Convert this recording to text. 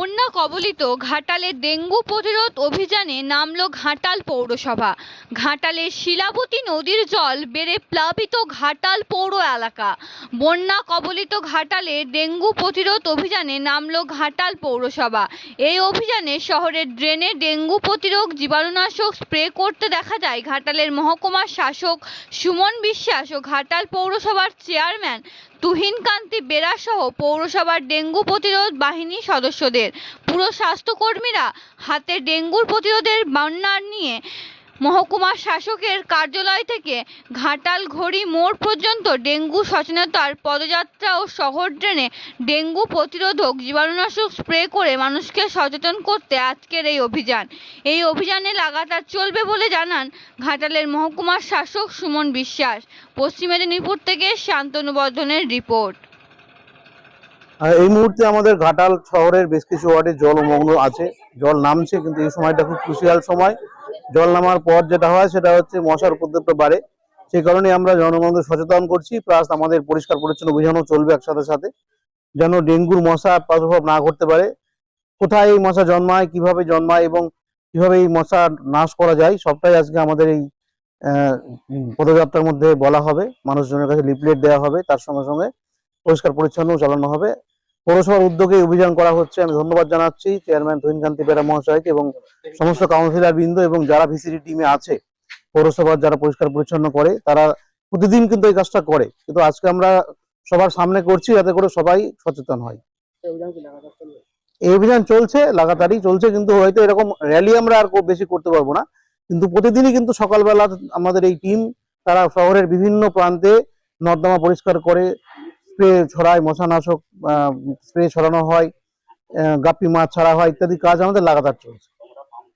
বন্যা কবলিত ঘাটালে ডেঙ্গু প্রতিরোধ অভিযানে নামল ঘাটাল পৌরসভা। ঘাটালের শিলাবতী নদীর জল বেড়ে প্লাবিত ঘাটাল পৌর এলাকা। বন্যা কবলিত ঘাটালে ডেঙ্গু প্রতিরোধ অভিযানে নামল ঘাটাল পৌরসভা। এই অভিযানে শহরের ড্রেনে ডেঙ্গু প্রতিরোধ জীবাণুনাশক স্প্রে করতে দেখা যায় ঘাটালের মহকুমার শাসক সুমন বিশ্বাস ও ঘাটাল পৌরসভার চেয়ারম্যান তুহিনকান্তি বেরা সহ পৌরসভার ডেঙ্গু প্রতিরোধ বাহিনী সদস্যদের। পুরো স্বাস্থ্যকর্মীরা হাতে ডেঙ্গুর প্রতিরোধের বান্নার নিয়ে মহকুমা শাসকের কার্যালয় থেকে ঘাটাল ঘড়ি মোড় পর্যন্ত ডেঙ্গু সচেতনতার পদযাত্রা ও শহর ড্রেনে ডেঙ্গু প্রতিরোধক জীবাণুনাশক স্প্রে করে মানুষকে সচেতন করতে আজকের এই অভিযান। এই অভিযানে লাগাতার চলবে বলে জানান ঘাটালের মহকুমার শাসক সুমন বিশ্বাস। পশ্চিম মেদিনীপুর থেকে শান্তনু বর্ধনের রিপোর্ট। এই মুহূর্তে আমাদের ঘাটাল শহরের বেশ কিছু ওয়ার্ডে জলমগ্ন আছে, জল নামছে, কিন্তু এই সময়টা খুব ক্রুশিয়াল সময়। জল নামার পর যেটা হয় সেটা হচ্ছে মশার উপদ্রব বাড়ে। সেই কারণে আমরা জনগণকে সচেতন করছি, প্লাস আমাদের পরিষ্কার পরিচ্ছন্ন অভিযানও চলবে একসাথে সাথে, যেন ডেঙ্গুর মশা প্রাদুর্ভাব না ঘটতে পারে। কোথায় এই মশা জন্মায়, কিভাবে জন্মায় এবং কিভাবে এই মশা নাশ করা যায়, সবটাই আজকে আমাদের এই পদযাত্রার মধ্যে বলা হবে। মানুষজনের কাছে লিফলেট দেওয়া হবে, তার সঙ্গে সঙ্গে পরিষ্কার পরিচ্ছন্ন চালানো হবে। পৌরসভার উদ্যোগে অভিযান করা হচ্ছে। আমি ধন্যবাদ জানাচ্ছি চেয়ারম্যান তুহিনকান্তি বেরা মহাশয়কে এবং সমস্ত কাউন্সিলর বৃন্দ এবং যারা ভিসিডি টিমে আছে, পৌরসভার যারা পরিষ্কার পরিচ্ছন্ন করে, তারা প্রতিদিন কিন্তু এই কাজটা করে, কিন্তু আজকে আমরা সবার সামনে করছি যাতে করে সবাই সচেতন হয়। এই অভিযান চলছে, লাগাতারই চলছে, কিন্তু হয়তো এরকম র্যালি আমরা আর বেশি করতে পারবো না, কিন্তু প্রতিদিনই কিন্তু সকালবেলা আমাদের এই টিম তারা শহরের বিভিন্ন প্রান্তে নর্দমা পরিষ্কার করে, স্প্রে ছড়ায়, মশানাশক স্প্রে ছড়ানো হয়, গাপ্পি মাছ ছাড়া হয়, ইত্যাদি কাজ আমাদের লাগাতার চলছে।